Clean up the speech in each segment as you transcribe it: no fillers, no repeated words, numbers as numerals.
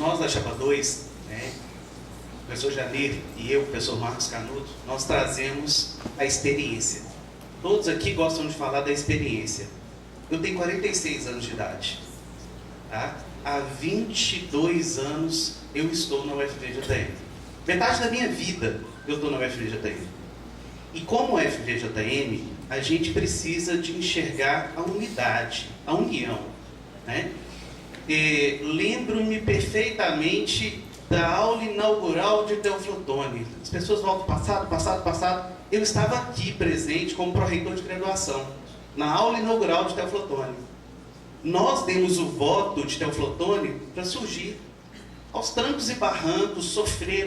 nós da Chapa 2, né, o professor Janeiro e eu, o professor Marcos Canuto, nós trazemos a experiência. Todos aqui gostam de falar da experiência. Eu tenho 46 anos de idade. Tá? Há 22 anos eu estou na UFVJM. Metade da minha vida eu estou na UFVJM. E como UFVJM, a gente precisa de enxergar a unidade, a união. Né? Lembro-me perfeitamente da aula inaugural de Teófilo Otoni. As pessoas voltam passado. Eu estava aqui presente como pró-reitor de graduação, na aula inaugural de Teófilo Otoni. Nós demos o voto de Teófilo Otoni para surgir. Aos trancos e barrancos,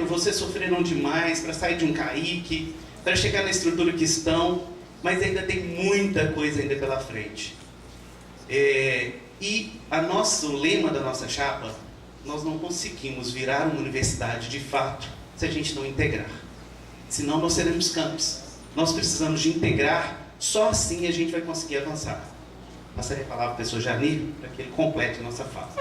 vocês sofreram demais para sair de um caique, para chegar na estrutura que estão, mas ainda tem muita coisa ainda pela frente. E o lema da nossa chapa, nós não conseguimos virar uma universidade de fato se a gente não integrar. Senão nós seremos campos. Nós precisamos de integrar, só assim a gente vai conseguir avançar. Passaria a palavra ao professor Janir para que ele complete a nossa fala.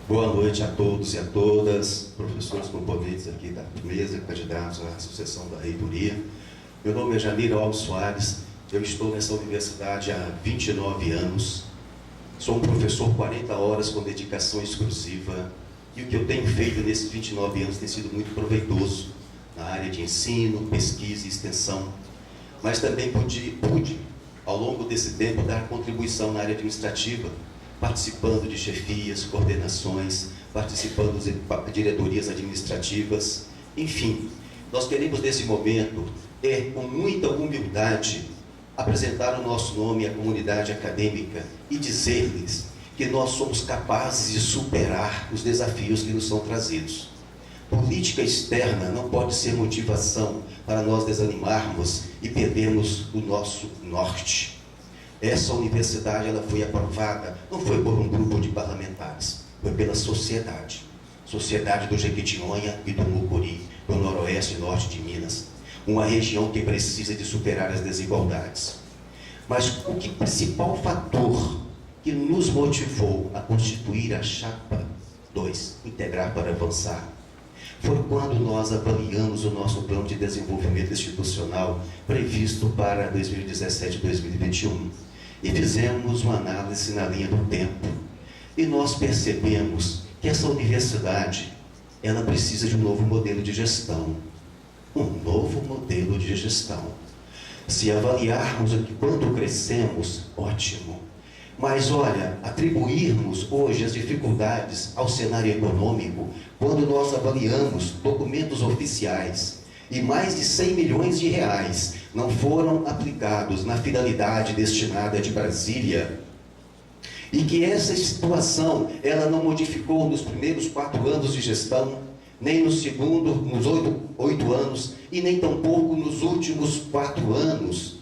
Boa noite a todos e a todas, professores proponentes aqui da mesa, candidatos à sucessão da reitoria. Meu nome é Janir Alves Soares, eu estou nessa universidade há 29 anos, sou um professor 40 horas com dedicação exclusiva, e o que eu tenho feito nesses 29 anos tem sido muito proveitoso na área de ensino, pesquisa e extensão, mas também pude, ao longo desse tempo, dar contribuição na área administrativa, participando de chefias, coordenações, participando de diretorias administrativas, enfim. Nós queremos, nesse momento, com muita humildade, apresentar o nosso nome à comunidade acadêmica e dizer-lhes que nós somos capazes de superar os desafios que nos são trazidos. Política externa não pode ser motivação para nós desanimarmos e perdermos o nosso norte. Essa universidade ela foi aprovada, não foi por um grupo de parlamentares, foi pela sociedade. Sociedade do Jequitinhonha e do Mucuri, do noroeste e norte de Minas. Uma região que precisa de superar as desigualdades. Mas o principal fator que nos motivou a constituir a Chapa 2, integrar para avançar, foi quando nós avaliamos o nosso plano de desenvolvimento institucional previsto para 2017 e 2021. E fizemos uma análise na linha do tempo. E nós percebemos que essa universidade, ela precisa de um novo modelo de gestão. Um novo modelo de gestão. Se avaliarmos aqui quanto crescemos, ótimo. Mas olha, atribuirmos hoje as dificuldades ao cenário econômico, quando nós avaliamos documentos oficiais, e mais de 100 milhões de reais não foram aplicados na finalidade destinada de Brasília, e que essa situação, ela não modificou nos primeiros 4 anos de gestão, nem no segundo, nos 8 anos, e nem tampouco nos últimos 4 anos.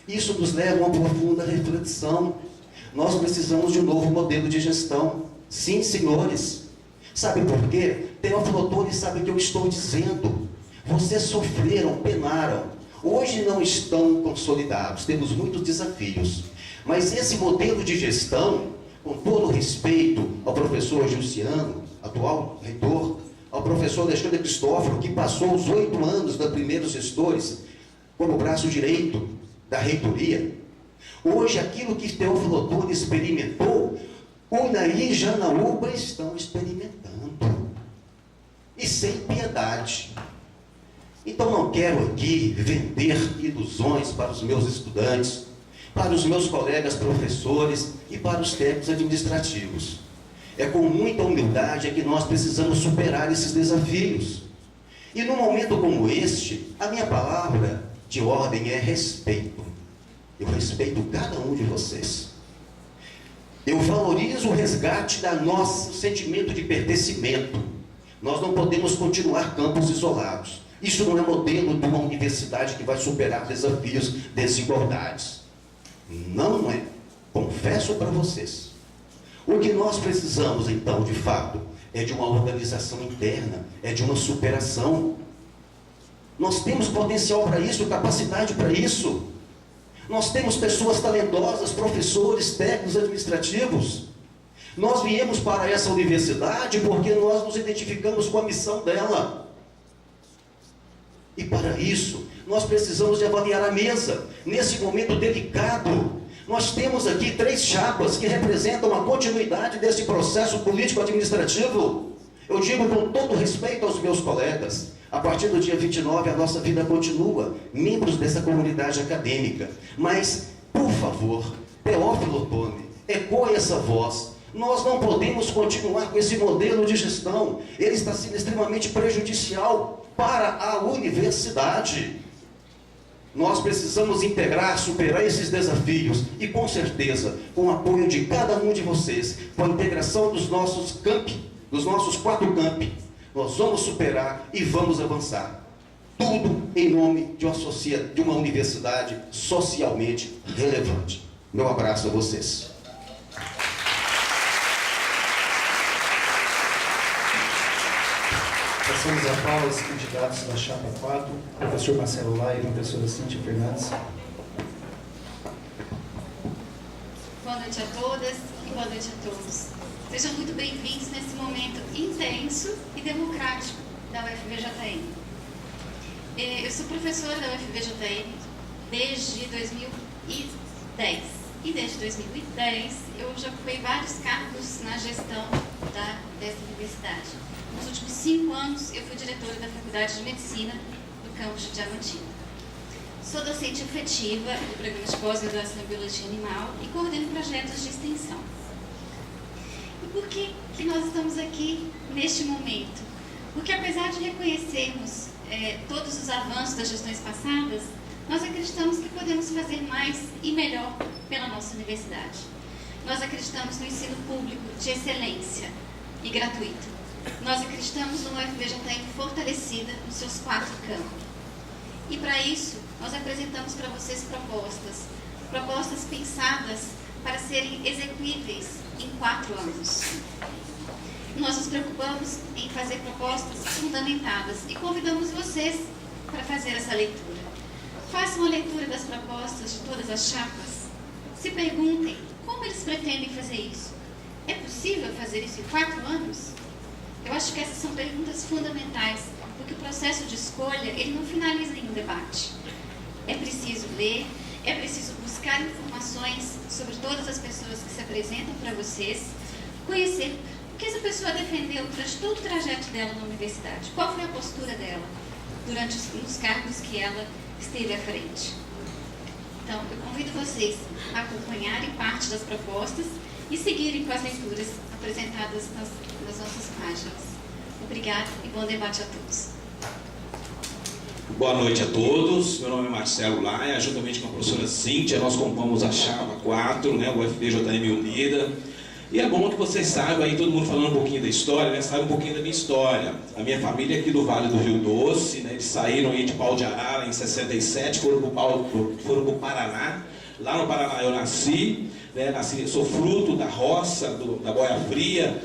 Isso nos leva a uma profunda reflexão. Nós precisamos de um novo modelo de gestão. Sim, senhores. Sabe por quê? Teófilo Otoni sabe o que eu estou dizendo. Vocês sofreram, penaram. Hoje não estão consolidados, temos muitos desafios. Mas esse modelo de gestão, com todo o respeito ao professor Gilciano, atual reitor, ao professor Alexandre Cristóforo, que passou os 8 anos da primeiros gestores como braço direito da reitoria, hoje aquilo que Teófilo Otoni experimentou, Unai e Janaúba estão experimentando. E sem piedade. Então não quero aqui vender ilusões para os meus estudantes, para os meus colegas professores e para os técnicos administrativos. É com muita humildade que nós precisamos superar esses desafios. E num momento como este, a minha palavra de ordem é respeito. Eu respeito cada um de vocês. Eu valorizo o resgate da nosso sentimento de pertencimento. Nós não podemos continuar campos isolados. Isso não é modelo de uma universidade que vai superar desafios, desigualdades. Não é. Confesso para vocês. O que nós precisamos, então, de fato, é de uma organização interna, é de uma superação. Nós temos potencial para isso, capacidade para isso. Nós temos pessoas talentosas, professores, técnicos administrativos. Nós viemos para essa universidade porque nós nos identificamos com a missão dela. E para isso, nós precisamos de avaliar a mesa. Nesse momento delicado, nós temos aqui 3 chapas que representam a continuidade desse processo político-administrativo. Eu digo com todo respeito aos meus colegas, a partir do dia 29 a nossa vida continua, membros dessa comunidade acadêmica. Mas, por favor, Teófilo Otoni, ecoe essa voz. Nós não podemos continuar com esse modelo de gestão. Ele está sendo extremamente prejudicial para a universidade. Nós precisamos integrar, superar esses desafios e, com certeza, com o apoio de cada um de vocês, com a integração dos nossos campi, dos nossos 4 campi, nós vamos superar e vamos avançar. Tudo em nome de uma universidade socialmente relevante. Meu abraço a vocês. Passamos a palavra aos candidatos da chapa 4, professor Marcelo Laia e professora Cíntia Fernandes. Boa noite a todas e boa noite a todos. Sejam muito bem-vindos nesse momento intenso e democrático da UFVJM. Eu sou professora da UFVJM desde 2010. E desde 2010 eu já ocupei vários cargos na gestão dessa universidade. Nos últimos 5 anos eu fui diretora da Faculdade de Medicina do campus de Diamantina. Sou docente efetiva do programa de pós-graduação em Biologia Animal e coordeno projetos de extensão. E por que nós estamos aqui neste momento? Porque apesar de reconhecermos todos os avanços das gestões passadas, nós acreditamos que podemos fazer mais e melhor pela nossa universidade. Nós acreditamos no ensino público de excelência e gratuito. Nós acreditamos numa UFVJM fortalecida nos seus 4 campos. E para isso, nós apresentamos para vocês propostas pensadas para serem execuíveis em 4 anos. Nós nos preocupamos em fazer propostas fundamentadas e convidamos vocês para fazer essa leitura. Façam a leitura das propostas de todas as chapas. Se perguntem como eles pretendem fazer isso. É possível fazer isso em 4 anos? Eu acho que essas são perguntas fundamentais, porque o processo de escolha, ele não finaliza em um debate. É preciso ler, é preciso buscar informações sobre todas as pessoas que se apresentam para vocês, conhecer o que essa pessoa defendeu durante todo o trajeto dela na universidade, qual foi a postura dela durante os cargos que ela esteve à frente. Então, eu convido vocês a acompanharem parte das propostas e seguirem com as leituras apresentadas nas nossas páginas. Obrigada e bom debate a todos. Boa noite a todos. Meu nome é Marcelo Laia, juntamente com a professora Cíntia, nós compomos a chapa 4, o UFVJM Unida. E é bom que vocês saibam, aí todo mundo falando um pouquinho da história, sabe um pouquinho da minha história. A minha família é aqui do Vale do Rio Doce, eles saíram aí de Pau de Arara em 67, foram para o Paraná. Lá no Paraná eu nasci, sou fruto da roça, da boia fria.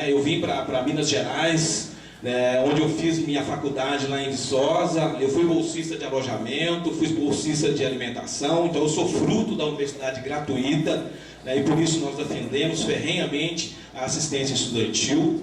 Eu vim para Minas Gerais, onde eu fiz minha faculdade lá em Viçosa. Eu fui bolsista de alojamento, fui bolsista de alimentação, então eu sou fruto da universidade gratuita, e por isso nós defendemos ferrenhamente a assistência estudantil.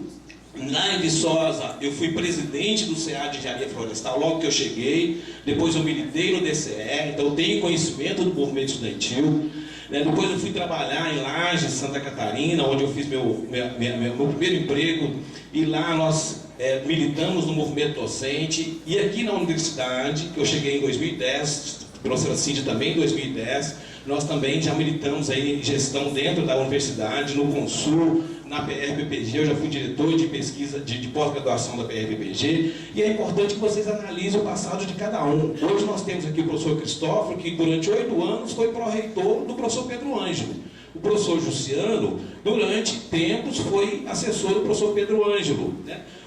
Lá em Viçosa, eu fui presidente do CA de Engenharia Florestal logo que eu cheguei. Depois eu militei no DCE, então eu tenho conhecimento do movimento estudantil. Depois eu fui trabalhar em Lages, Santa Catarina, onde eu fiz meu primeiro emprego. E lá nós militamos no movimento docente. E aqui na universidade, que eu cheguei em 2010, a professora Cíntia também em 2010, nós também já militamos aí em gestão dentro da universidade, no Consul, na PRPPG. Eu já fui diretor de pesquisa, de pós-graduação da PRPPG, e é importante que vocês analisem o passado de cada um. Hoje nós temos aqui o professor Cristóforo, que durante 8 anos foi pró-reitor do professor Pedro Ângelo. O professor Jussiano, durante tempos, foi assessor do professor Pedro Ângelo.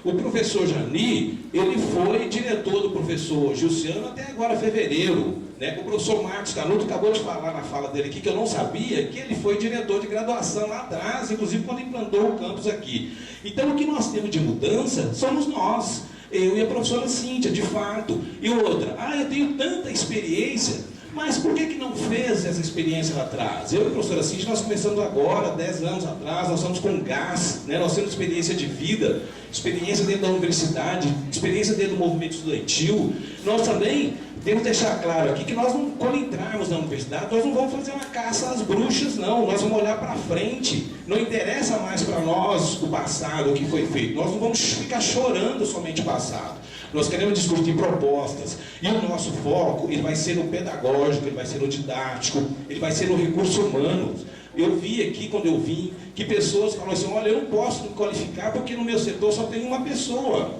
O professor Jani, ele foi diretor do professor Jussiano até agora, fevereiro. O professor Marcos Canuto acabou de falar na fala dele aqui, que eu não sabia, que ele foi diretor de graduação lá atrás, inclusive quando implantou o campus aqui. Então, o que nós temos de mudança somos nós, eu e a professora Cíntia, de fato. E outra, eu tenho tanta experiência. Mas por que não fez essa experiência lá atrás? Eu e a professora Cintia, nós começamos agora, 10 anos atrás, nós estamos com gás, né? Nós temos experiência de vida, experiência dentro da universidade, experiência dentro do movimento estudantil. Nós também temos que deixar claro aqui que nós, quando entrarmos na universidade, nós não vamos fazer uma caça às bruxas, não. Nós vamos olhar para frente. Não interessa mais para nós o passado, o que foi feito. Nós não vamos ficar chorando somente o passado. Nós queremos discutir propostas. E o nosso foco, ele vai ser no pedagógico, ele vai ser no didático, ele vai ser no recurso humano. Eu vi aqui, quando eu vim, que pessoas falam assim, olha, eu não posso me qualificar porque no meu setor só tem uma pessoa.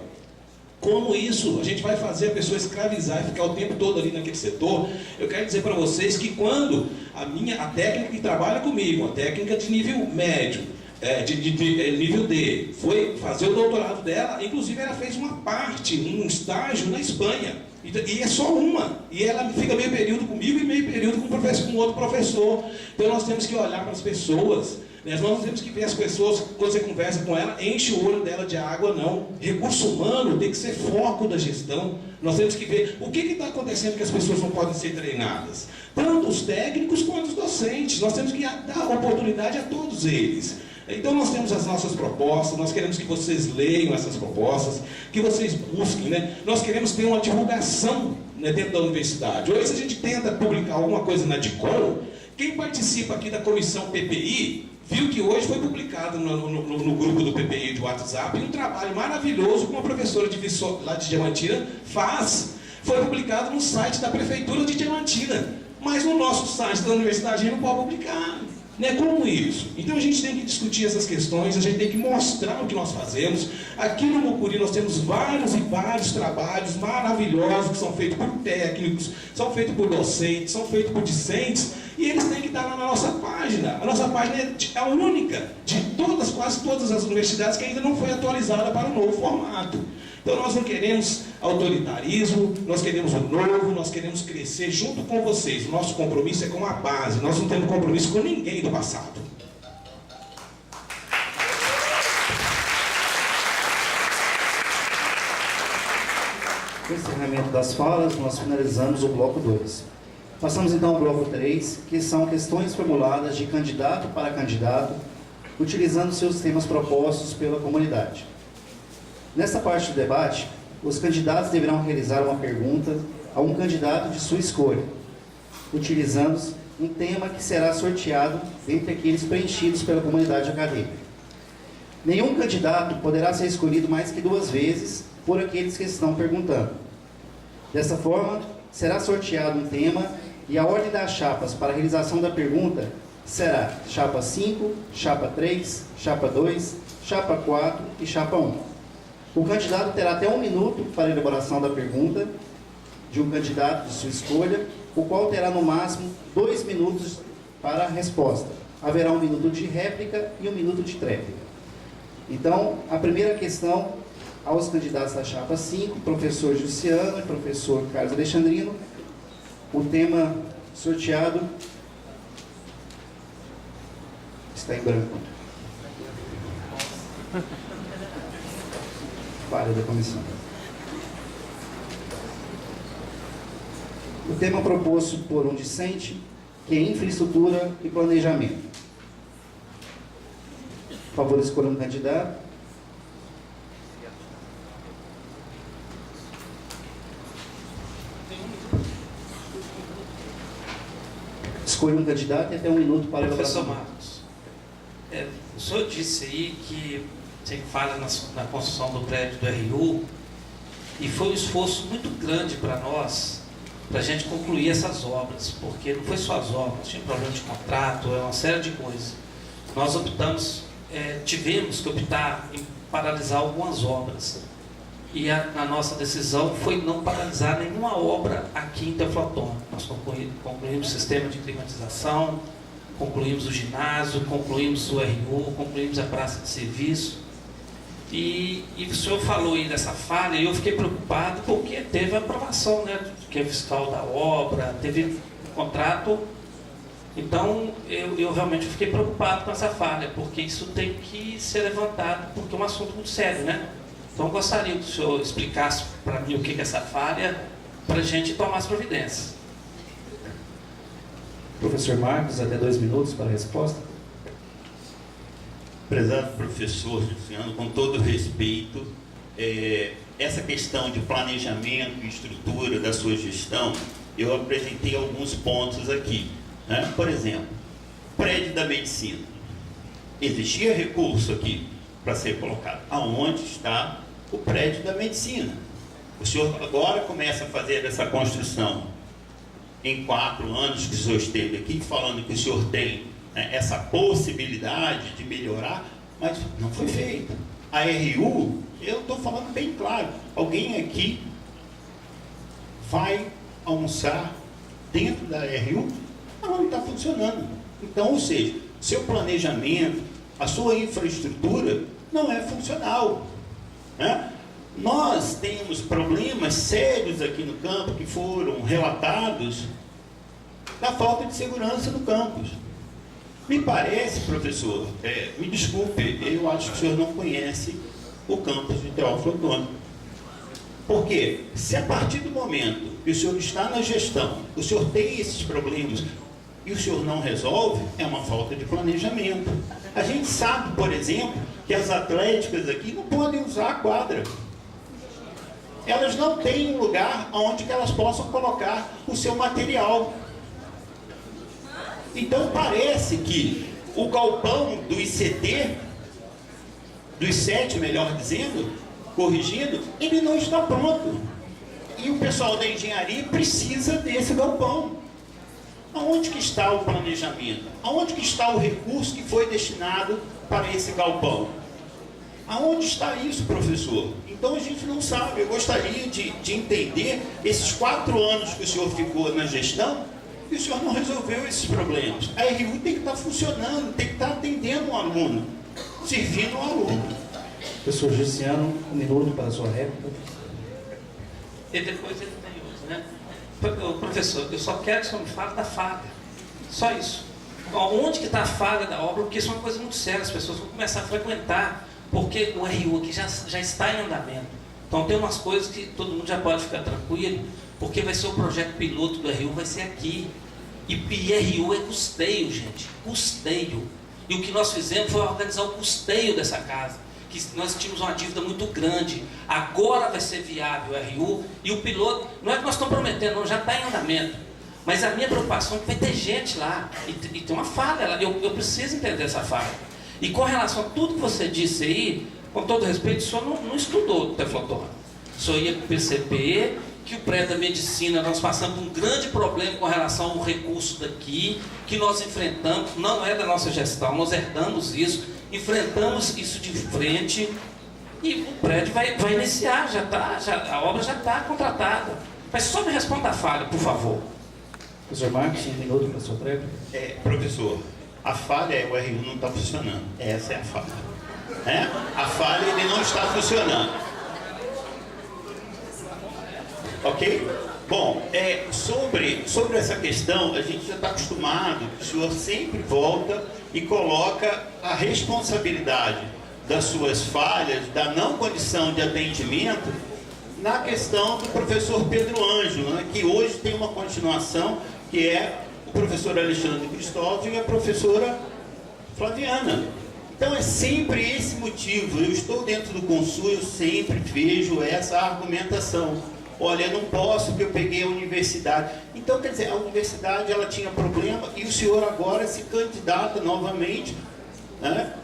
Como isso? A gente vai fazer a pessoa escravizar e ficar o tempo todo ali naquele setor? Eu quero dizer para vocês que quando a técnica que trabalha comigo, a técnica de nível médio, nível D, foi fazer o doutorado dela, inclusive ela fez uma parte, um estágio na Espanha, e é só uma, e ela fica meio período comigo e meio período com outro professor. Então nós temos que olhar para as pessoas, né? Nós não temos que ver as pessoas, quando você conversa com ela, enche o olho dela de água, não. Recurso humano tem que ser foco da gestão. Nós temos que ver o que está acontecendo que as pessoas não podem ser treinadas, tanto os técnicos quanto os docentes. Nós temos que dar oportunidade a todos eles. Então nós temos as nossas propostas, nós queremos que vocês leiam essas propostas, que vocês busquem, né? Nós queremos ter uma divulgação, né, dentro da universidade. Hoje, se a gente tenta publicar alguma coisa na DICOM, quem participa aqui da comissão PPI, viu que hoje foi publicado no grupo do PPI de WhatsApp um trabalho maravilhoso que uma professora lá de Diamantina faz. Foi publicado no site da Prefeitura de Diamantina, mas no nosso site da universidade a gente não pode publicar. Né? Como isso? Então a gente tem que discutir essas questões, a gente tem que mostrar o que nós fazemos. Aqui no Mucuri nós temos vários e vários trabalhos maravilhosos que são feitos por técnicos, são feitos por docentes, são feitos por discentes, e eles têm que estar lá na nossa página. A nossa página é a única de quase todas as universidades que ainda não foi atualizada para o novo formato. Então nós não queremos autoritarismo, nós queremos o novo, nós queremos crescer junto com vocês. O nosso compromisso é com a base, nós não temos compromisso com ninguém do passado. Com o encerramento das falas, nós finalizamos o bloco 2. Passamos então ao bloco 3, que são questões formuladas de candidato para candidato, utilizando seus temas propostos pela comunidade. Nesta parte do debate, os candidatos deverão realizar uma pergunta a um candidato de sua escolha, utilizando um tema que será sorteado dentre aqueles preenchidos pela comunidade acadêmica. Nenhum candidato poderá ser escolhido mais que 2 vezes por aqueles que estão perguntando. Dessa forma, será sorteado um tema e a ordem das chapas para a realização da pergunta será chapa 5, chapa 3, chapa 2, chapa 4 e chapa 1. O candidato terá até 1 minuto para a elaboração da pergunta de um candidato de sua escolha, o qual terá no máximo 2 minutos para a resposta. Haverá 1 minuto de réplica e 1 minuto de tréplica. Então, a primeira questão aos candidatos da chapa 5, professor Jussiano e professor Carlos Alexandrino. O tema sorteado está em branco. Falha da comissão. O tema proposto por um discente, que é infraestrutura e planejamento. Por favor, escolha um candidato. Escolha um candidato e até 1 minuto para a Professor elaboração. Marcos, o senhor disse aí que você fala na construção do prédio do RU, e foi um esforço muito grande para nós, para a gente concluir essas obras, porque não foi só as obras, tinha problema de contrato, uma série de coisas. Nós tivemos que optar em paralisar algumas obras, e a nossa decisão foi não paralisar nenhuma obra aqui em Teoflotone. Nós concluímos o sistema de climatização, concluímos o ginásio, concluímos o RU, concluímos a praça de serviço. E o senhor falou aí dessa falha, e eu fiquei preocupado porque teve a aprovação, né, que é fiscal da obra, teve contrato. Então, eu realmente fiquei preocupado com essa falha, porque isso tem que ser levantado, porque é um assunto muito sério, né? Então, eu gostaria que o senhor explicasse para mim o que é essa falha, para a gente tomar as providências. Professor Marcos, até 2 minutos para a resposta. Prezado professor Luciano, com todo respeito, essa questão de planejamento e estrutura da sua gestão, eu apresentei alguns pontos aqui, né? Por exemplo, prédio da medicina. Existia recurso aqui para ser colocado. Aonde está o prédio da medicina? O senhor agora começa a fazer essa construção em 4 anos que o senhor esteve aqui, falando que o senhor tem, né, essa possibilidade de melhorar, mas não foi feito. A RU, eu estou falando bem claro, alguém aqui vai almoçar dentro da RU, ela não está funcionando. Então, ou seja, seu planejamento, a sua infraestrutura não é funcional, né? Nós temos problemas sérios aqui no campo que foram relatados da falta de segurança no campus. Me parece, professor, me desculpe, eu acho que o senhor não conhece o campus de Teófilo Otoni. Porque se a partir do momento que o senhor está na gestão, o senhor tem esses problemas e o senhor não resolve, é uma falta de planejamento. A gente sabe, por exemplo, que as atléticas aqui não podem usar a quadra. Elas não têm um lugar onde que elas possam colocar o seu material. Então parece que o galpão do ICT, do I7, melhor dizendo, corrigindo, ele não está pronto. E o pessoal da engenharia precisa desse galpão. Aonde que está o planejamento? Aonde que está o recurso que foi destinado para esse galpão? Aonde está isso, professor? Então a gente não sabe. Eu gostaria de entender esses 4 anos que o senhor ficou na gestão e o senhor não resolveu esses problemas. A RU tem que estar funcionando, tem que estar atendendo um aluno, servindo um aluno. Professor Jussiano, 1 minuto para a sua réplica. E depois ele tem outro, né? Professor, eu só quero que o senhor me fale da falha. Só isso. Onde que está a falha da obra? Porque isso é uma coisa muito séria. As pessoas vão começar a frequentar. Porque o RU aqui já está em andamento. Então tem umas coisas que todo mundo já pode ficar tranquilo. Porque vai ser o projeto piloto do RU, vai ser aqui. E RU é custeio, gente. Custeio. E o que nós fizemos foi organizar o custeio dessa casa. Que nós tínhamos uma dívida muito grande. Agora vai ser viável o RU. E o piloto, não é que nós estamos prometendo, não, já está em andamento. Mas a minha preocupação é que vai ter gente lá. E tem uma falha. Eu preciso entender essa falha. E com relação a tudo que você disse aí, com todo respeito, o senhor não estudou Teflon. O senhor ia perceber que o prédio da medicina, nós passamos um grande problema com relação ao recurso daqui, que nós enfrentamos, não é da nossa gestão, nós herdamos isso, enfrentamos isso de frente, e o prédio vai iniciar, a obra já está contratada. Mas só me responda a falha, por favor. Professor Marcos, 1 minuto para a sua réplica. Professor, a falha é o RU não está funcionando. Essa é a falha. A falha, ele não está funcionando. Ok? Bom, sobre essa questão, a gente já está acostumado, o senhor sempre volta e coloca a responsabilidade das suas falhas, da não condição de atendimento, na questão do professor Pedro Ângelo, né, que hoje tem uma continuação, que é o professor Alexandre Cristóvão e a professora Flaviana. Então é sempre esse motivo. Eu estou dentro do Consul, eu sempre vejo essa argumentação. Olha, eu não posso porque eu peguei a universidade. Então, quer dizer, a universidade ela tinha problema e o senhor agora se candidata novamente, né,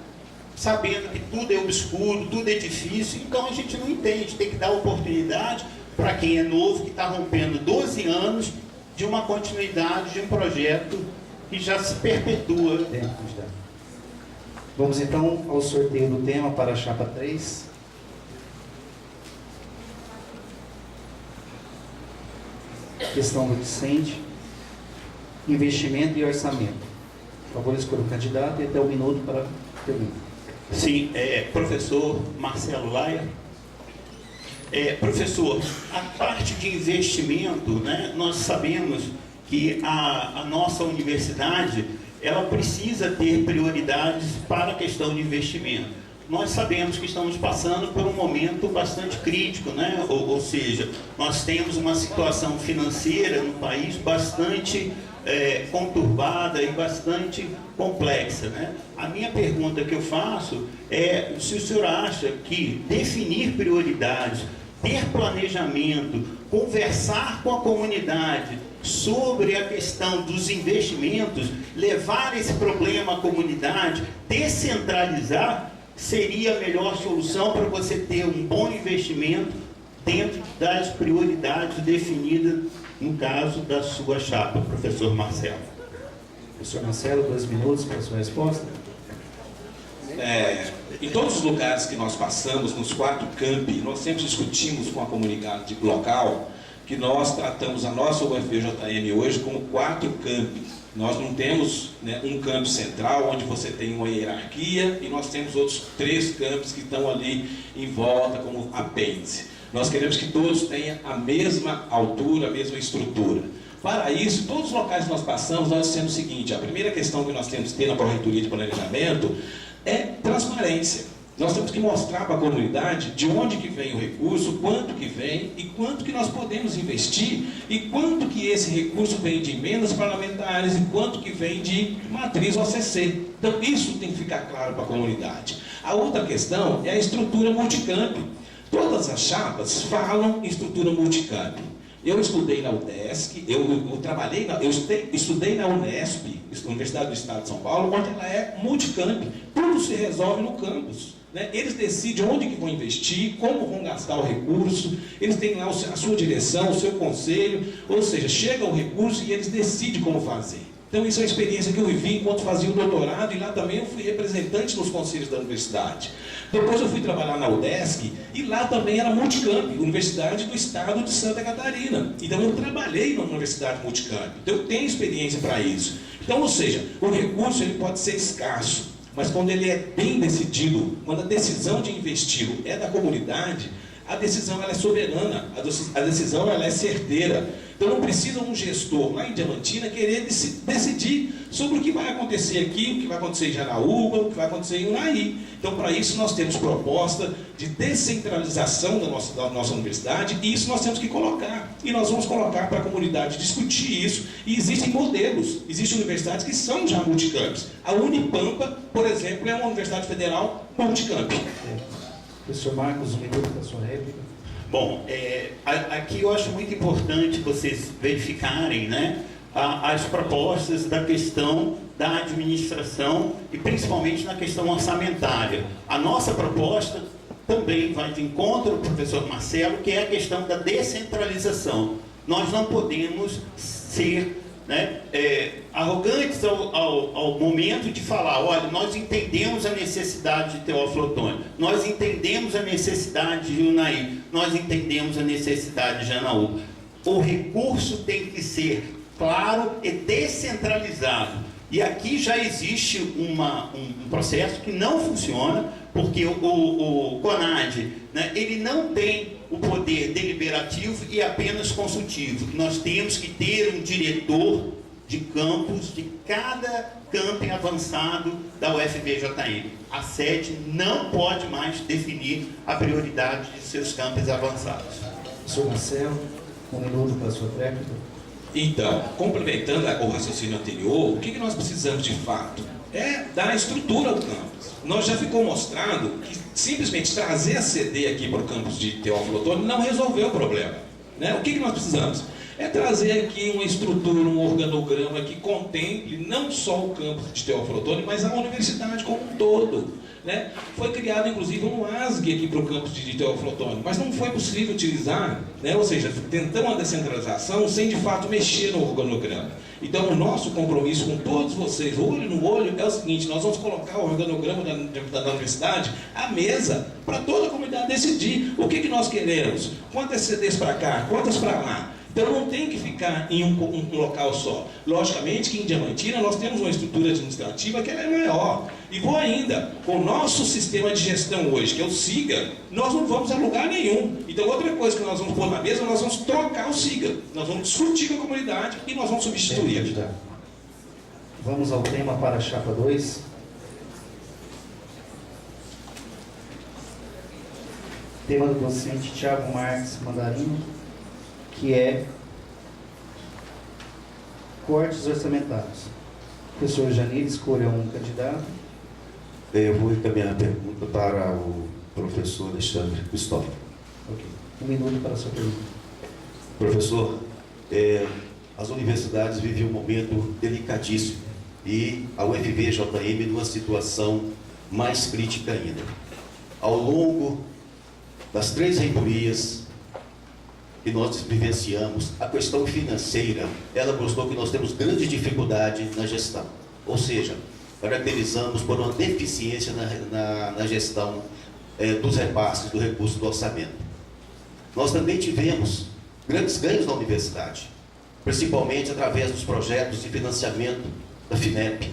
sabendo que tudo é obscuro, tudo é difícil. Então a gente não entende, tem que dar oportunidade para quem é novo, que está rompendo 12 anos de uma continuidade de um projeto que já se perpetua. Vamos então ao sorteio do tema para a chapa 3. Questão do discente, investimento e orçamento. Por favor, escolha o candidato e até 1 minuto para a pergunta. Sim, professor Marcelo Laia. Professor, a parte de investimento, né, nós sabemos que a nossa universidade ela precisa ter prioridades para a questão de investimento. nós sabemos que estamos passando por um momento bastante crítico, né? Ou seja, nós temos uma situação financeira no país bastante conturbada e bastante complexa, né? A minha pergunta que eu faço é se o senhor acha que definir prioridades, ter planejamento, conversar com a comunidade sobre a questão dos investimentos, levar esse problema à comunidade, descentralizar, seria a melhor solução para você ter um bom investimento dentro das prioridades definidas, no caso da sua chapa, professor Marcelo. Professor Marcelo, 2 minutos para a sua resposta. Em todos os lugares que nós passamos, nos 4 campi, nós sempre discutimos com a comunidade local que nós tratamos a nossa UFVJM hoje como 4 campi. Nós não temos, né, um campo central onde você tem uma hierarquia e nós temos outros 3 campos que estão ali em volta como apêndice. Nós queremos que todos tenham a mesma altura, a mesma estrutura. Para isso, todos os locais que nós passamos, nós dissemos o seguinte: a primeira questão que nós temos que ter na Pró-Reitoria de Planejamento é transparência. Nós temos que mostrar para a comunidade de onde que vem o recurso, quanto que vem e quanto que nós podemos investir e quanto que esse recurso vem de emendas parlamentares e quanto que vem de matriz OCC. Então isso tem que ficar claro para a comunidade. A outra questão é a estrutura multicamp. Todas as chapas falam em estrutura multicamp. Eu estudei na UDESC, estudei na Unesp, Universidade do Estado de São Paulo, onde ela é multicamp. Tudo se resolve no campus. Né? Eles decidem onde que vão investir, como vão gastar o recurso, eles têm lá a sua direção, o seu conselho, ou seja, chega o recurso e eles decidem como fazer. Então isso é uma experiência que eu vivi enquanto fazia o doutorado, e lá também eu fui representante nos conselhos da universidade. Depois eu fui trabalhar na UDESC, e lá também era multicamp, Universidade do Estado de Santa Catarina. Então eu trabalhei na Universidade Multicamp, então eu tenho experiência para isso. Então, ou seja, o recurso ele pode ser escasso, mas quando ele é bem decidido, quando a decisão de investir é da comunidade, a decisão ela é soberana, a decisão ela é certeira. Então não precisa um gestor lá em Diamantina querer decidir sobre o que vai acontecer aqui, o que vai acontecer em Janaúba, o que vai acontecer em Unai. Então para isso nós temos proposta de descentralização da nossa universidade, e isso nós temos que colocar. E nós vamos colocar para a comunidade discutir isso. E existem modelos, existem universidades que são já multicampos. A Unipampa, por exemplo, é uma universidade federal multicamp. Professor Marcos, 1 minuto para a sua réplica. Bom, aqui eu acho muito importante vocês verificarem, né, as propostas da questão da administração e principalmente na questão orçamentária. A nossa proposta também vai de encontro ao professor Marcelo, que é a questão da descentralização. Nós não podemos ser, né, arrogantes ao momento de falar: olha, nós entendemos a necessidade de Teófilo Otoni, nós entendemos a necessidade de Unai, nós entendemos a necessidade de Janaúba. O recurso tem que ser claro e descentralizado. E aqui já existe um processo que não funciona, porque o CONAD, né, ele não tem o poder deliberativo e apenas consultivo. Nós temos que ter um diretor de campus de cada camping avançado da UFVJM. A sede não pode mais definir a prioridade de seus campos avançados. Professor Marcelo, 1 minuto para a sua réplica. Então, complementando o raciocínio anterior, o que nós precisamos de fato é dar estrutura ao campus. Nós já ficou mostrado que simplesmente trazer a CD aqui para o campus de Teófilo Otoni não resolveu o problema. Né? O que nós precisamos? É trazer aqui uma estrutura, um organograma que contemple não só o campus de Teófilo Otoni, mas a universidade como um todo. Né? Foi criado inclusive um ASG aqui para o campus de Teófilo Otoni, mas não foi possível utilizar, né? Ou seja, tentamos a descentralização sem de fato mexer no organograma. Então o nosso compromisso com todos vocês, olho no olho, é o seguinte: nós vamos colocar o organograma da universidade à mesa para toda a comunidade decidir o que nós queremos, quantas CDs para cá, quantas para lá. Então não tem que ficar em um local só. Logicamente que em Diamantina nós temos uma estrutura administrativa que ela é maior. E vou ainda, com o nosso sistema de gestão hoje, que é o SIGA, nós não vamos a lugar nenhum. Então outra coisa que nós vamos pôr na mesa, nós vamos trocar o SIGA. Nós vamos discutir com a comunidade e nós vamos substituir. Vamos ao tema para a chapa 2. tema do docente Tiago Marques Mandarino, que é cortes orçamentários. Professor Janir, escolha um candidato. Eu vou encaminhar a pergunta para o professor Alexandre Cristóvão. Ok. 1 minuto para a sua pergunta. Professor, as universidades vivem um momento delicadíssimo e a UFVJM numa situação mais crítica ainda. Ao longo das 3 reitorias que nós vivenciamos, a questão financeira, ela mostrou que nós temos grande dificuldade na gestão. Ou seja, caracterizamos por uma deficiência na gestão dos repasses do recurso do orçamento. Nós também tivemos grandes ganhos na universidade, principalmente através dos projetos de financiamento da FINEP.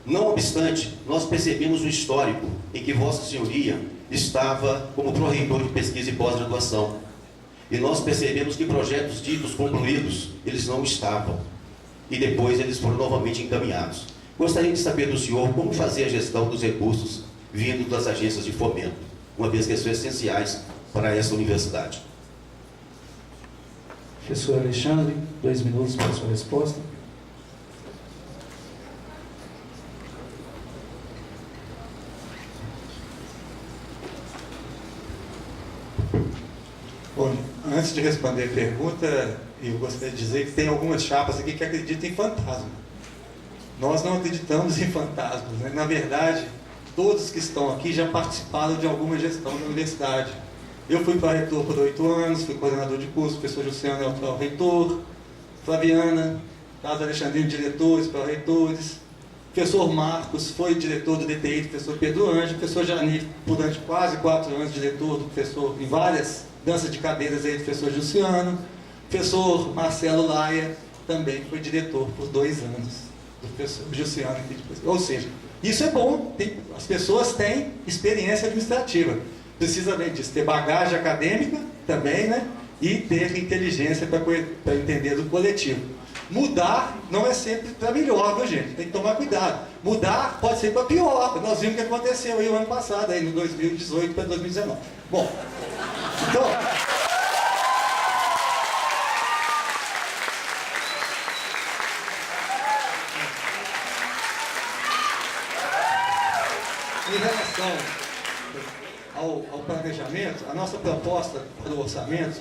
Não obstante, nós percebemos o histórico em que Vossa Senhoria estava como pró-reitor de pesquisa e pós-graduação. E nós percebemos que projetos ditos concluídos, eles não estavam. E depois eles foram novamente encaminhados. Gostaria de saber do senhor como fazer a gestão dos recursos vindo das agências de fomento, uma vez que são essenciais para essa universidade. Professor Alexandre, 2 minutos para a sua resposta. Bom, antes de responder a pergunta, eu gostaria de dizer que tem algumas chapas aqui que acreditam em fantasma. Nós não acreditamos em fantasmas, né? Na verdade, todos que estão aqui já participaram de alguma gestão da universidade. Eu fui pró-reitor por 8 anos, fui coordenador de curso, o professor Jussiano é o pró-reitor, Flaviana, Carlos Alexandrino, diretores, pró-reitores, o professor Marcos foi diretor do DTI do professor Pedro Anjo, o professor Janir, durante quase 4 anos, diretor do professor, em várias danças de cadeiras aí do professor Jussiano, o professor Marcelo Laia também foi diretor por 2 anos do professor Jussiano. Ou seja, isso é bom, as pessoas têm experiência administrativa. Precisa, além disso, ter bagagem acadêmica também, né? E ter inteligência para entender do coletivo. Mudar não é sempre para melhor, viu, gente? Tem que tomar cuidado. Mudar pode ser para pior. Nós vimos o que aconteceu aí o ano passado, aí no 2018 para 2019. Bom, então... Em relação ao planejamento, a nossa proposta para o orçamento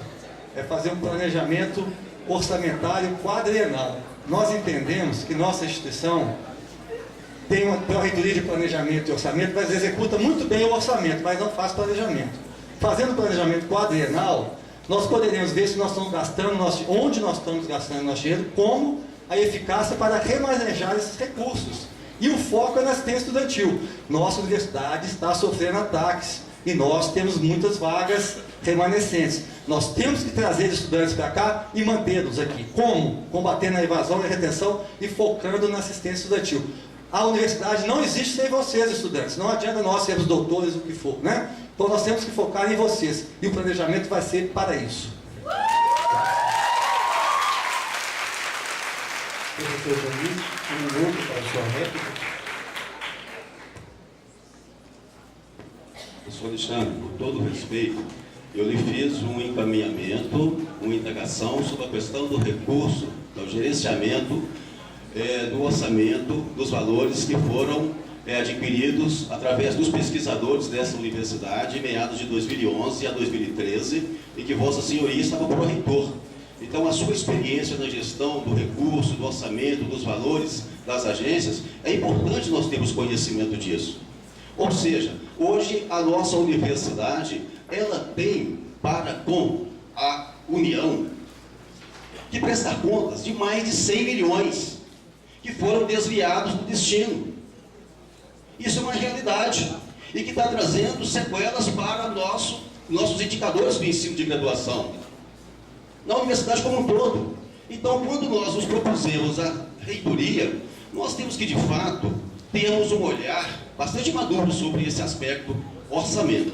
é fazer um planejamento orçamentário quadrienal. Nós entendemos que nossa instituição tem uma reitoria de planejamento e orçamento, mas executa muito bem o orçamento, mas não faz planejamento. Fazendo planejamento quadrienal, nós poderemos ver se nós estamos gastando, onde nós estamos gastando nosso dinheiro, como a eficácia para remanejar esses recursos. E o foco é na assistência estudantil. Nossa universidade está sofrendo ataques e nós temos muitas vagas remanescentes. Nós temos que trazer estudantes para cá e mantê-los aqui. Como? Combatendo a evasão e a retenção e focando na assistência estudantil. A universidade não existe sem vocês, estudantes. Não adianta nós sermos doutores, o que for, né? Então nós temos que focar em vocês. E o planejamento vai ser para isso. Professor Janir, 1 minuto para a sua réplica. Professor Alexandre, com todo respeito, eu lhe fiz um encaminhamento, uma indagação sobre a questão do recurso, do gerenciamento do orçamento, dos valores que foram adquiridos através dos pesquisadores dessa universidade em meados de 2011 a 2013, em que Vossa Senhoria estava pró-reitor. Então, a sua experiência na gestão do recurso, do orçamento, dos valores das agências, é importante nós termos conhecimento disso. Ou seja, hoje a nossa universidade, ela tem para com a União que prestar contas de mais de 100 milhões que foram desviados do destino. Isso é uma realidade e que está trazendo sequelas para nossos indicadores do ensino de graduação, na universidade como um todo. Então, quando nós nos propusemos a reitoria, nós temos que, de fato, termos um olhar bastante maduro sobre esse aspecto orçamento.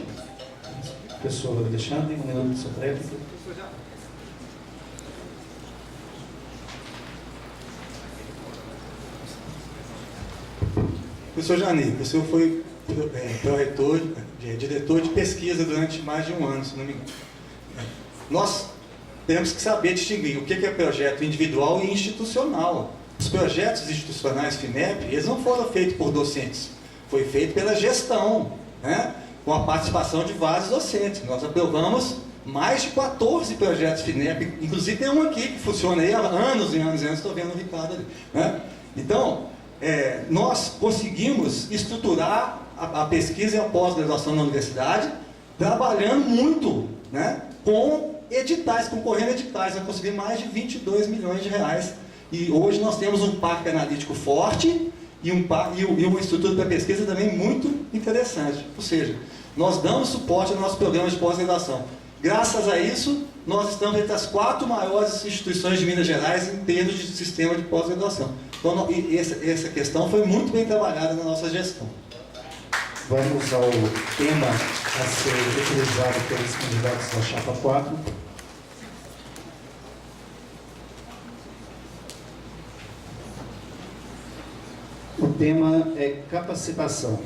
Professor Alexandre, 1 minuto de sua réplica. Professor Janir, o senhor foi pró-reitor, diretor de pesquisa durante mais de um ano, se não me engano. Nós temos que saber distinguir o que é projeto individual e institucional. Os projetos institucionais FINEP, eles não foram feitos por docentes, foi feito pela gestão, né? Com a participação de vários docentes. Nós aprovamos mais de 14 projetos FINEP, inclusive tem um aqui que funciona aí há anos e anos e anos, estou vendo o Ricardo ali, né? Então, nós conseguimos estruturar a pesquisa e a pós-graduação na universidade, trabalhando muito, né, com editais, concorrendo a editais. Nós conseguimos mais de 22 milhões de reais. E hoje nós temos um parque analítico forte e uma estrutura para pesquisa também muito interessante. Ou seja, nós damos suporte aos nossos programas de pós-graduação. Graças a isso, nós estamos entre as 4 maiores instituições de Minas Gerais em termos de sistema de pós-graduação. Então, essa questão foi muito bem trabalhada na nossa gestão. Vamos ao tema a ser utilizado pelos candidatos da Chapa 4. O tema é capacitação.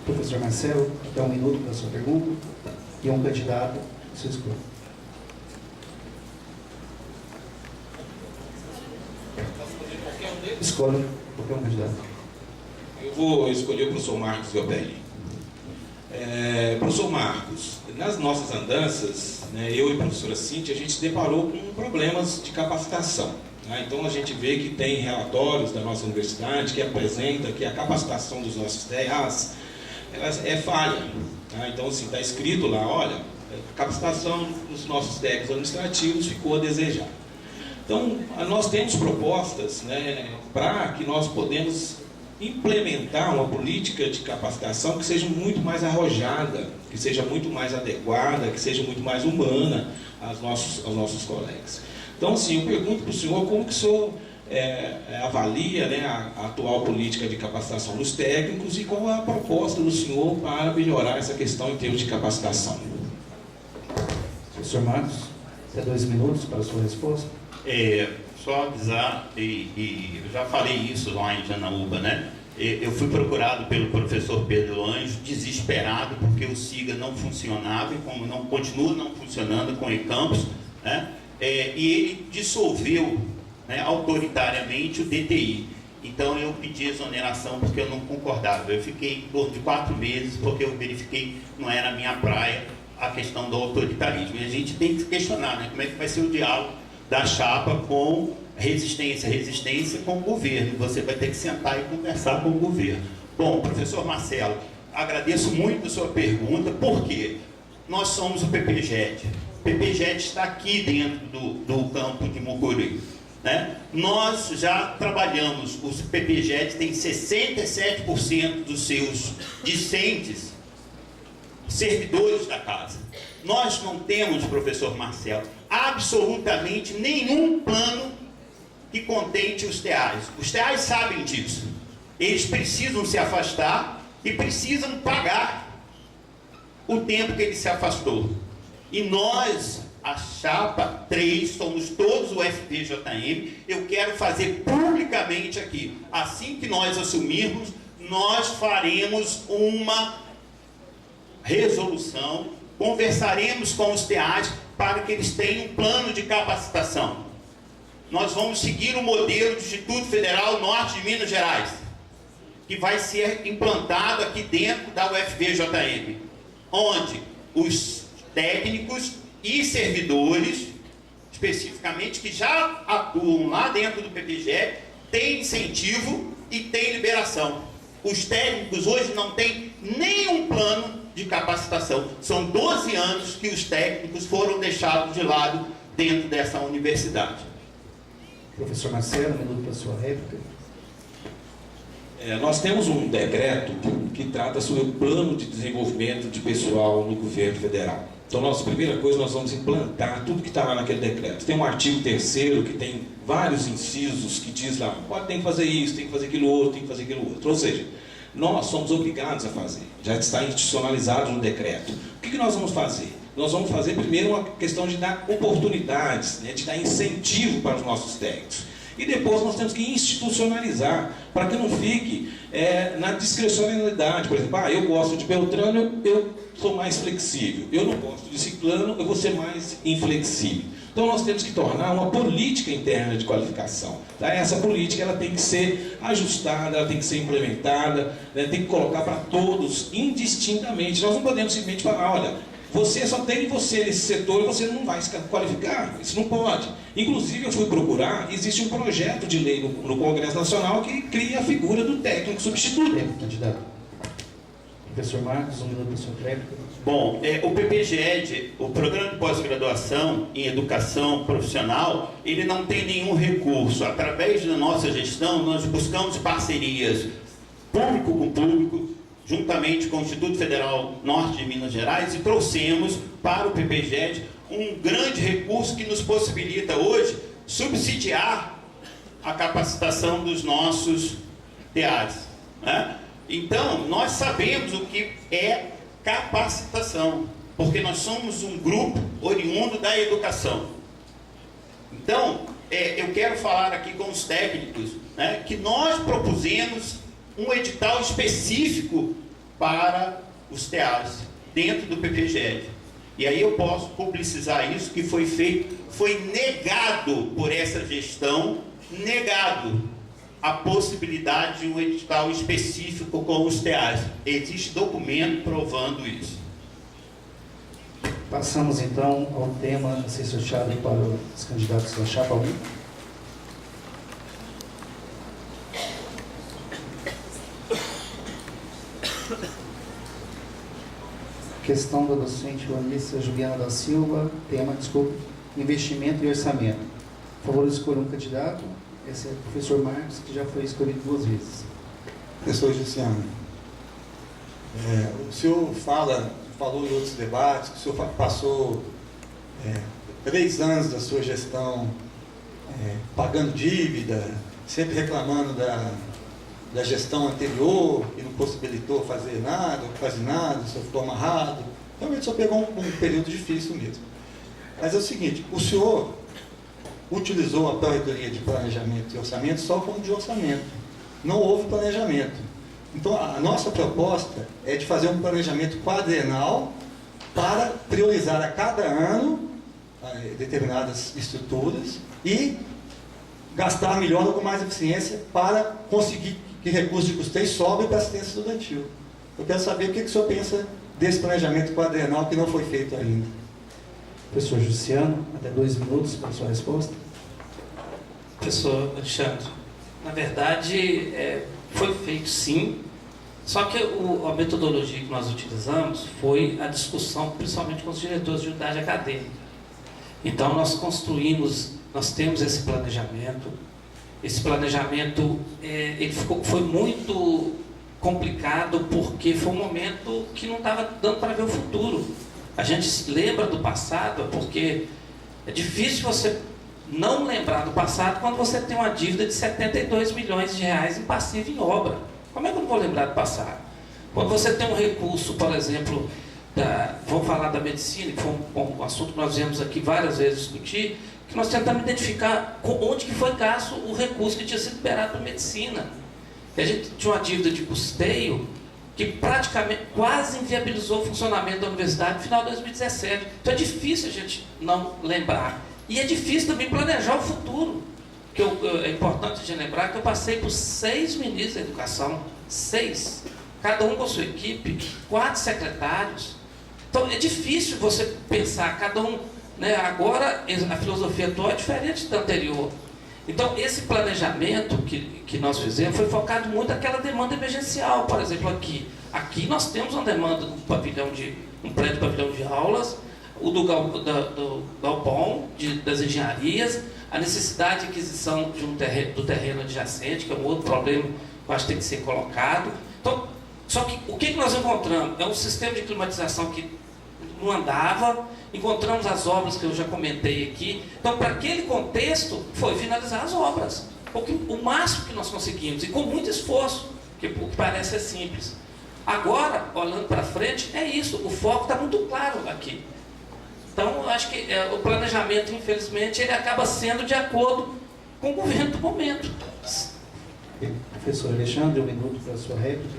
Professor Marcelo, até 1 minuto para a sua pergunta. E um candidato, sua escolha. Escolha qualquer um candidato. Eu vou escolher o professor Marcos Gabelli. Professor Marcos, nas nossas andanças, né, eu e a professora Cíntia, a gente se deparou com problemas de capacitação. Né? Então a gente vê que tem relatórios da nossa universidade que apresenta que a capacitação dos nossos TAs é falha. Tá? Então, assim, está escrito lá, olha, a capacitação dos nossos técnicos administrativos ficou a desejar. Então, nós temos propostas, né, para que nós podemos implementar uma política de capacitação que seja muito mais arrojada, que seja muito mais adequada, que seja muito mais humana aos nossos colegas. Então, assim, eu pergunto para o senhor como que o senhor avalia, né, a atual política de capacitação dos técnicos e qual é a proposta do senhor para melhorar essa questão em termos de capacitação. Professor Marcos, até 2 minutos para a sua resposta. Só avisar, e eu já falei isso lá em Janaúba, né? Eu fui procurado pelo professor Pedro Anjo, desesperado, porque o SIGA não funcionava e como continua não funcionando com o e-campus, né? E ele dissolveu, né, autoritariamente o DTI. Então eu pedi exoneração porque eu não concordava. Eu fiquei em torno de 4 meses porque eu verifiquei que não era a minha praia a questão do autoritarismo. E a gente tem que questionar, né, como é que vai ser o diálogo da chapa com resistência com o governo. Você vai ter que sentar e conversar com o governo. Bom, professor Marcelo, agradeço muito a sua pergunta, porque nós somos o PPJET. O PPJET está aqui dentro do campo de Mucuri, né? Nós já trabalhamos, os PPJET tem 67% dos seus discentes servidores da casa. Nós não temos, professor Marcelo, absolutamente nenhum plano que contente os TAs. Os TAs sabem disso. Eles precisam se afastar e precisam pagar o tempo que ele se afastou. E nós, a Chapa 3, somos todos o FPJM. Eu quero fazer publicamente aqui, assim que nós assumirmos, nós faremos uma resolução, conversaremos com os TAs para que eles tenham um plano de capacitação. Nós vamos seguir o modelo do Instituto Federal Norte de Minas Gerais, que vai ser implantado aqui dentro da UFVJM, onde os técnicos e servidores, especificamente, que já atuam lá dentro do PPJET, têm incentivo e têm liberação. Os técnicos hoje não têm nenhum plano de capacitação. São 12 anos que os técnicos foram deixados de lado dentro dessa universidade. Professor Marcelo, 1 minuto para a sua réplica. Nós temos um decreto que trata sobre o plano de desenvolvimento de pessoal no governo federal. Então, nossa primeira coisa, nós vamos implantar tudo que está lá naquele decreto. Tem um artigo 3º que tem vários incisos que diz lá, tem que fazer isso, tem que fazer aquilo outro, tem que fazer aquilo outro. Ou seja, nós somos obrigados a fazer, já está institucionalizado no decreto. O que nós vamos fazer? Nós vamos fazer primeiro uma questão de dar oportunidades, né, de dar incentivo para os nossos técnicos. E depois nós temos que institucionalizar, para que não fique na discrecionalidade. Por exemplo, eu gosto de Beltrano, eu sou mais flexível. Eu não gosto de Ciclano, eu vou ser mais inflexível. Então nós temos que tornar uma política interna de qualificação. Tá? Essa política ela tem que ser ajustada, ela tem que ser implementada, né? Tem que colocar para todos indistintamente. Nós não podemos simplesmente falar, olha, você só tem você nesse setor e você não vai se qualificar. Isso não pode. Inclusive eu fui procurar, existe um projeto de lei no Congresso Nacional que cria a figura do técnico substituto. Candidato. Professor Marcos, 1 minuto para o senhor Clérigo. Bom, o PPGED, o Programa de Pós-Graduação em Educação Profissional, ele não tem nenhum recurso. Através da nossa gestão, nós buscamos parcerias público com público, juntamente com o Instituto Federal Norte de Minas Gerais, e trouxemos para o PPGED um grande recurso que nos possibilita hoje subsidiar a capacitação dos nossos TAs, né? Então, nós sabemos o que é capacitação, porque nós somos um grupo oriundo da educação. Então, eu quero falar aqui com os técnicos, né, que nós propusemos um edital específico para os TAs, dentro do PPGED. E aí eu posso publicizar isso, que foi feito, foi negado por essa gestão, negado a possibilidade de um edital específico com os TAs. Existe documento provando isso. Passamos então ao tema a ser sorteado para os candidatos da chapa 1. Questão da docente Vanessa Juliana da Silva, tema, investimento e orçamento. Por favor, escolha um candidato. Esse é o professor Marcos, que já foi escolhido 2 vezes. Professor Jussiano, o senhor falou em outros debates, que o senhor passou 3 anos da sua gestão pagando dívida, sempre reclamando da gestão anterior, que não possibilitou fazer nada, quase nada, o senhor ficou amarrado. Realmente o senhor pegou um período difícil mesmo. Mas é o seguinte, o senhor utilizou a Pró-Reitoria de Planejamento e Orçamento só como de orçamento. Não houve planejamento. Então, a nossa proposta é de fazer um planejamento quadrenal para priorizar a cada ano determinadas estruturas e gastar melhor ou com mais eficiência para conseguir que recursos de custeio sobrem para assistência estudantil. Eu quero saber o que o senhor pensa desse planejamento quadrenal que não foi feito ainda. Professor Jussiano, até 2 minutos para a sua resposta. Professor Alexandre, na verdade, foi feito sim, só que a metodologia que nós utilizamos foi a discussão, principalmente com os diretores de unidade acadêmica. Então, nós temos esse planejamento. Esse planejamento foi muito complicado, porque foi um momento que não estava dando para ver o futuro. A gente se lembra do passado, porque é difícil você não lembrar do passado quando você tem uma dívida de 72 milhões de reais em passivo em obra. Como é que eu não vou lembrar do passado? Quando você tem um recurso, por exemplo, vamos falar da medicina, que foi um assunto que nós viemos aqui várias vezes discutir, que nós tentamos identificar onde que foi gasto o recurso que tinha sido liberado para a medicina. E a gente tinha uma dívida de custeio que praticamente quase inviabilizou o funcionamento da universidade no final de 2017. Então é difícil a gente não lembrar. E é difícil também planejar o futuro. É importante a gente lembrar que eu passei por 6 ministros da educação, 6, cada um com a sua equipe, 4 secretários. Então é difícil você pensar, cada um, né? Agora a filosofia atual é diferente da anterior. Então esse planejamento que nós fizemos foi focado muito naquela demanda emergencial. Por exemplo, aqui nós temos uma demanda de um prédio pavilhão de aulas, o do galpão das engenharias, a necessidade de aquisição do terreno adjacente, que é um outro problema que eu acho que tem que ser colocado. Então, só que o que nós encontramos? É um sistema de climatização que não andava, encontramos as obras que eu já comentei aqui. Então, para aquele contexto, foi finalizar as obras. O máximo que nós conseguimos, e com muito esforço, o que parece ser simples. Agora, olhando para frente, é isso, o foco está muito claro aqui. Então, eu acho que o planejamento, infelizmente, ele acaba sendo de acordo com o governo do momento. Professor Alexandre, 1 minuto para a sua réplica.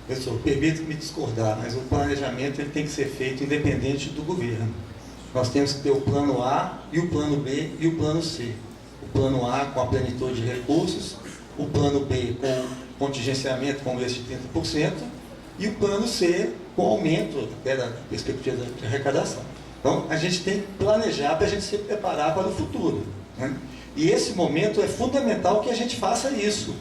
Professor, permita-me discordar, mas o planejamento ele tem que ser feito independente do governo. Nós temos que ter o plano A, e o plano B e o plano C. O plano A com a plenitude de recursos, o plano B com contingenciamento com esse de 30%, e o plano C com aumento até da perspectiva de arrecadação. Então, a gente tem que planejar para a gente se preparar para o futuro, né? E esse momento é fundamental que a gente faça isso,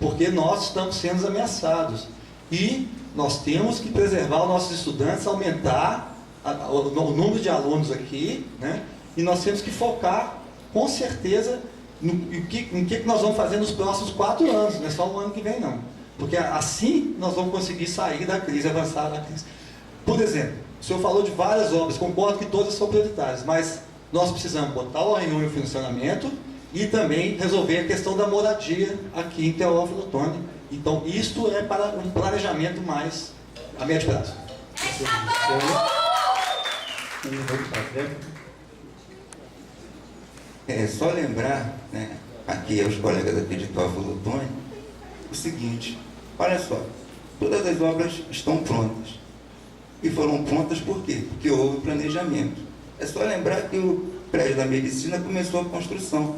porque nós estamos sendo ameaçados. E nós temos que preservar os nossos estudantes, aumentar o número de alunos aqui, né? E nós temos que focar, com certeza, em que nós vamos fazer nos próximos 4 anos, não é só o ano que vem, não. Porque assim nós vamos conseguir sair da crise, avançar da crise. Por exemplo, o senhor falou de várias obras, concordo que todas são prioritárias, mas nós precisamos botar o RU em funcionamento e também resolver a questão da moradia aqui em Teófilo Otoni. Então, isto é para um planejamento mais a médio prazo. É só lembrar, né, aqui aos colegas aqui de Teófilo Otoni, o seguinte: olha só, todas as obras estão prontas. E foram prontas por quê? Porque houve planejamento. É só lembrar que o prédio da medicina começou a construção,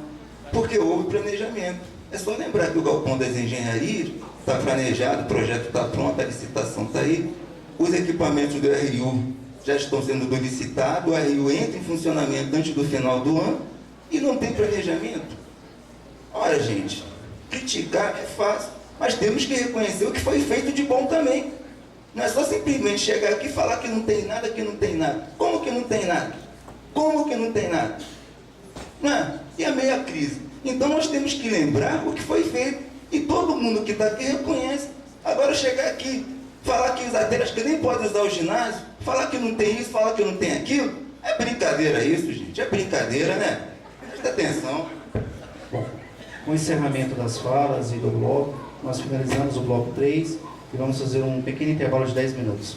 porque houve planejamento. É só lembrar que o galpão das engenharias está planejado, o projeto está pronto, a licitação está aí, os equipamentos do RU já estão sendo licitados, o RU entra em funcionamento antes do final do ano e não tem planejamento. Olha, gente, criticar é fácil, mas temos que reconhecer o que foi feito de bom também. Não é só simplesmente chegar aqui e falar que não tem nada, que não tem nada. Como que não tem nada? Como que não tem nada? Não é? E a meia crise. Então nós temos que lembrar o que foi feito. E todo mundo que está aqui reconhece. Agora chegar aqui, falar que os atletas que nem podem usar o ginásio, falar que não tem isso, falar que não tem aquilo, é brincadeira isso, gente. É brincadeira, né? Presta atenção. Bom, com o encerramento das falas e do bloco, nós finalizamos o bloco 3 e vamos fazer um pequeno intervalo de 10 minutos.